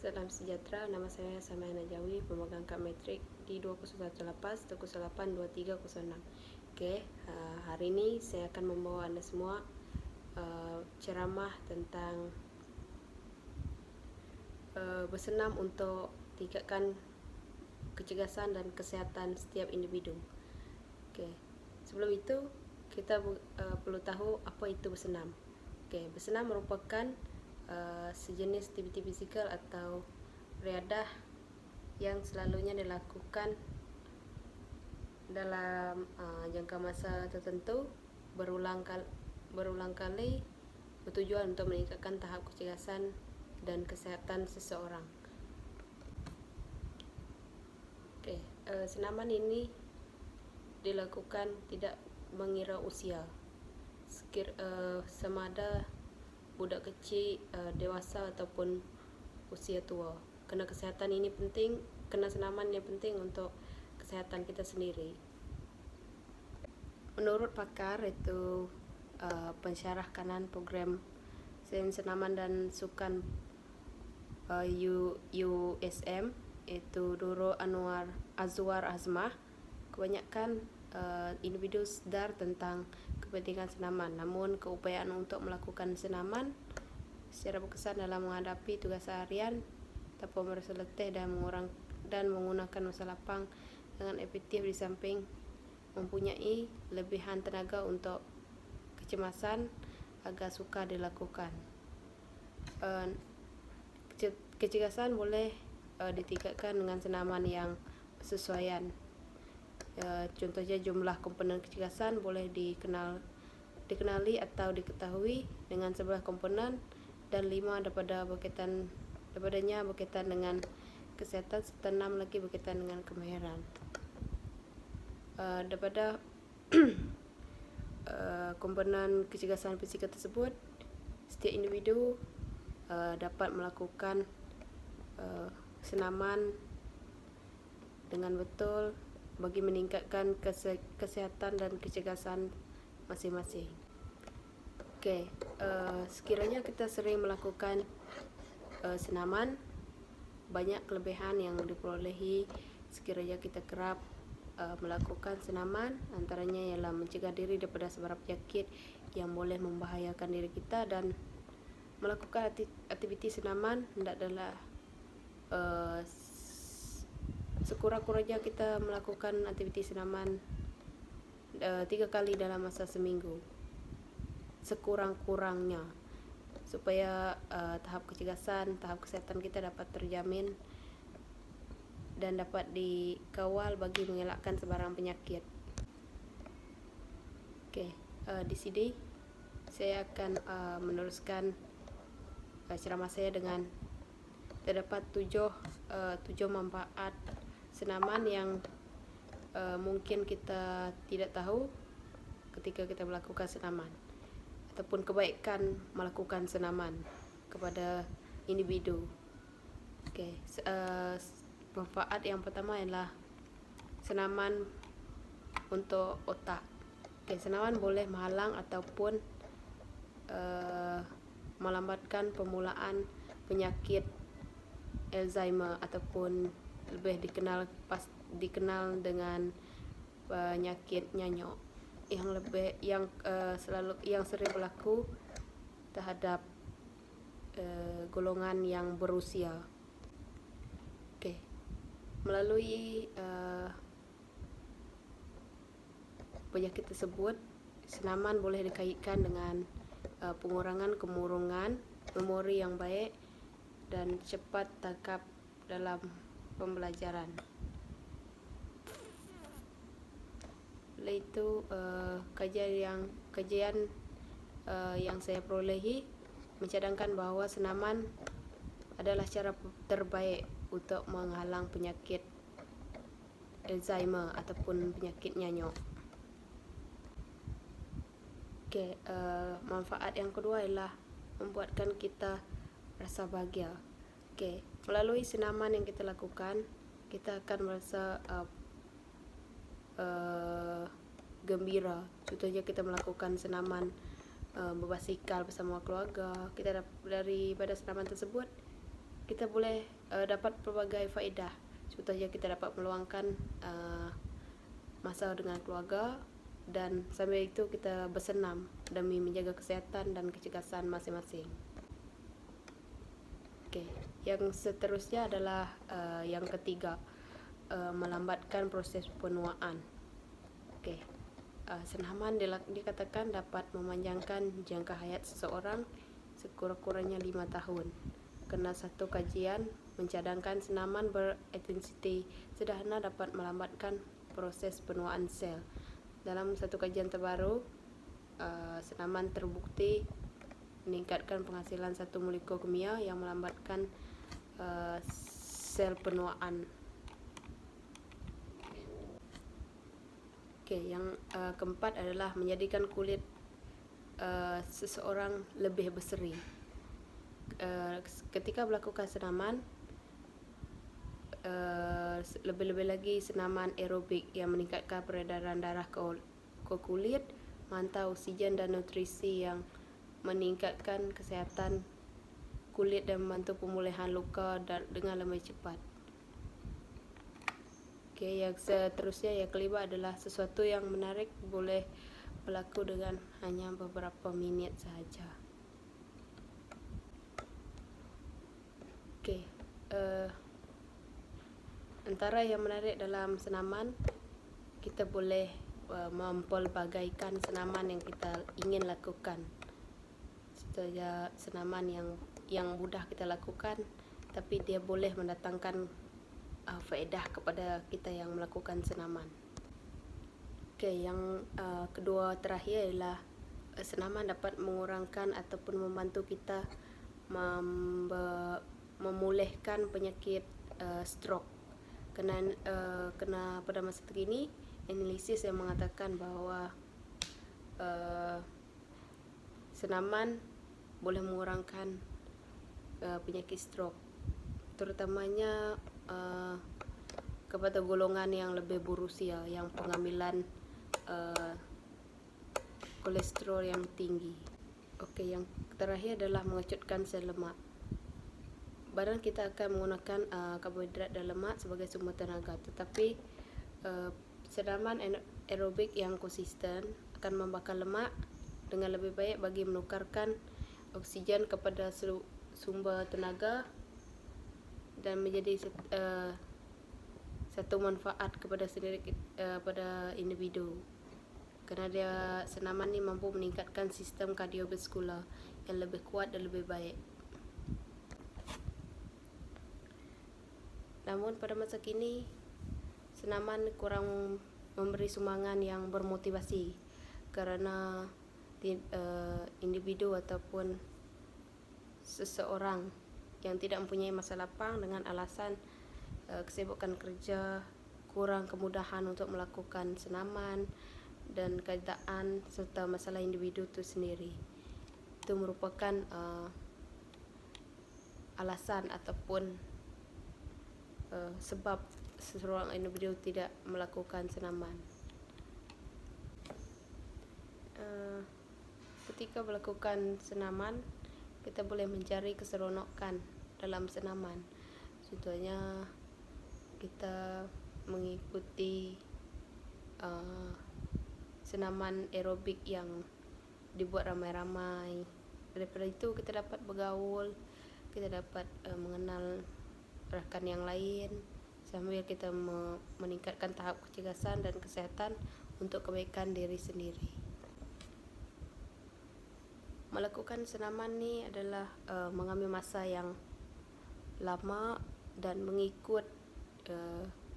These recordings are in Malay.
Salam sejahtera, nama saya Samaya Najawi, pemegang kad metrik di 2018-182306. Hari ini saya akan membawa Anda semua ceramah tentang bersenam untuk tingkatkan kecergasan dan kesihatan setiap individu. Sebelum itu kita perlu tahu apa itu bersenam. Bersenam merupakan sejenis aktiviti fizikal atau riadah yang selalunya dilakukan dalam jangka masa tertentu berulang kali bertujuan untuk meningkatkan tahap kecergasan dan kesehatan seseorang. Senaman ini dilakukan tidak mengira usia, semada budak kecil, dewasa ataupun usia tua. Kerana kesihatan ini penting, kerana senaman ini penting untuk kesihatan kita sendiri. Menurut pakar, iaitu pensyarah kanan program Sains Senaman dan Sukan USM, iaitu Duro Azwar Azmah, kebanyakan individu sedar tentang kepentingan senaman, namun keupayaan untuk melakukan senaman secara berkesan dalam menghadapi tugas harian tanpa merasa letih dan menggunakan masa lapang dengan efektif, di samping mempunyai lebihan tenaga untuk kecemasan, agak sukar dilakukan. Kecergasan boleh ditingkatkan dengan senaman yang bersesuaian. Contohnya, jumlah komponen kecergasan boleh dikenali atau diketahui dengan 11 komponen, dan 5 daripadanya berkaitan dengan kesehatan serta 6 lagi berkaitan dengan kemahiran. Daripada komponen kecergasan fizikal tersebut, setiap individu dapat melakukan senaman dengan betul bagi meningkatkan kesihatan dan kecergasan masing-masing. Sekiranya kita sering melakukan senaman, banyak kelebihan yang diperolehi sekiranya kita kerap melakukan senaman. Antaranya ialah mencegah diri daripada sebarang penyakit yang boleh membahayakan diri kita, dan melakukan aktiviti senaman hendaklah sekurang-kurangnya kita melakukan aktiviti senaman 3 kali dalam masa seminggu, sekurang-kurangnya, supaya tahap kecergasan, tahap kesihatan kita dapat terjamin dan dapat dikawal bagi mengelakkan sebarang penyakit. Di sini saya akan meneruskan ceramah saya dengan terdapat 7 manfaat senaman yang mungkin kita tidak tahu ketika kita melakukan senaman, ataupun kebaikan melakukan senaman kepada individu. Manfaat yang pertama ialah senaman untuk otak. Senaman boleh menghalang ataupun melambatkan permulaan penyakit Alzheimer, ataupun lebih dikenal dengan penyakit nyanyok yang sering berlaku terhadap golongan yang berusia. Melalui penyakit tersebut, senaman boleh dikaitkan dengan pengurangan kemurungan, memori yang baik, dan cepat tangkap dalam pembelajaran. Oleh itu, kajian yang saya perolehi mencadangkan bahawa senaman adalah cara terbaik untuk menghalang penyakit Alzheimer ataupun penyakit nyanyok. Manfaat yang kedua ialah membuatkan kita rasa bahagia. Melalui senaman yang kita lakukan, kita akan merasa gembira. Contohnya, kita melakukan senaman berbasikal bersama keluarga. Daripada senaman tersebut, kita boleh dapat pelbagai faedah. Contohnya kita dapat meluangkan masa dengan keluarga, dan sambil itu kita bersenam demi menjaga kesehatan dan kecergasan masing-masing. Oke, yang seterusnya adalah yang ketiga, melambatkan proses penuaan. Oke, senaman dikatakan dapat memanjangkan jangka hayat seseorang sekurang-kurangnya 5 tahun. Karena satu kajian mencadangkan senaman berintensiti sederhana dapat melambatkan proses penuaan sel. Dalam satu kajian terbaru, senaman terbukti meningkatkan penghasilan satu molekul kimia yang melambatkan sel penuaan. Oke, yang keempat adalah menjadikan kulit seseorang lebih berseri. Ketika melakukan senaman, lebih-lebih lagi senaman aerobik yang meningkatkan peredaran darah ke kulit, mantau oksigen dan nutrisi yang meningkatkan kesehatan kulit dan membantu pemulihan luka dengan lebih cepat. Oke, yang seterusnya yang kelima adalah sesuatu yang menarik boleh berlaku dengan hanya beberapa minit sahaja. Oke, antara yang menarik dalam senaman, kita boleh mempelbagaikan senaman yang kita ingin lakukan. Contohnya senaman yang mudah kita lakukan, tapi dia boleh mendatangkan faedah kepada kita yang melakukan senaman. Oke, yang kedua terakhir ialah senaman dapat mengurangkan ataupun membantu kita memulihkan penyakit stroke. Kena pada masa terkini, analisis yang mengatakan bahawa senaman boleh mengurangkan penyakit stroke, terutamanya kepada golongan yang lebih berusia, yang pengambilan kolesterol yang tinggi. Oke, yang terakhir adalah mengecutkan sel lemak. Badan kita akan menggunakan karbohidrat dan lemak sebagai sumber tenaga, tetapi senaman aerobik yang konsisten akan membakar lemak dengan lebih baik bagi menukarkan oksigen kepada sumber tenaga dan menjadi satu manfaat kepada pada individu. Kerana senaman ini mampu meningkatkan sistem kardiovaskular yang lebih kuat dan lebih baik. Namun pada masa kini, senaman kurang memberi sumbangan yang bermotivasi kerana individu ataupun seseorang yang tidak mempunyai masa lapang dengan alasan kesibukan kerja, kurang kemudahan untuk melakukan senaman, dan keadaan serta masalah individu itu sendiri. Itu merupakan alasan ataupun sebab seseorang individu tidak melakukan senaman. Ketika melakukan senaman, kita boleh mencari keseronokan dalam senaman. Contohnya, kita mengikuti senaman aerobik yang dibuat ramai-ramai. Daripada itu kita dapat bergaul, kita dapat mengenal rakan yang lain, sambil kita meningkatkan tahap kecergasan dan kesehatan untuk kebaikan diri sendiri. Melakukan senaman ni adalah mengambil masa yang lama dan mengikut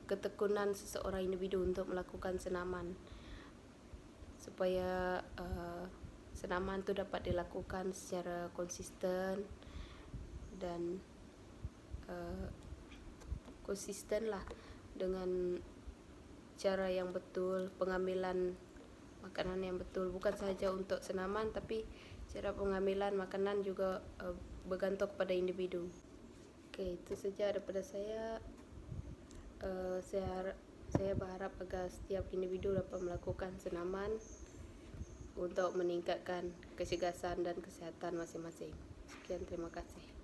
ketekunan seseorang individu untuk melakukan senaman, supaya senaman itu dapat dilakukan secara konsisten dan konsistenlah dengan cara yang betul, pengambilan makanan yang betul, bukan sahaja untuk senaman, tapi cara pengambilan makanan juga bergantung pada individu. Oke, itu saja daripada saya. Saya berharap agar setiap individu dapat melakukan senaman untuk meningkatkan kecergasan dan kesehatan masing-masing. Sekian, terima kasih.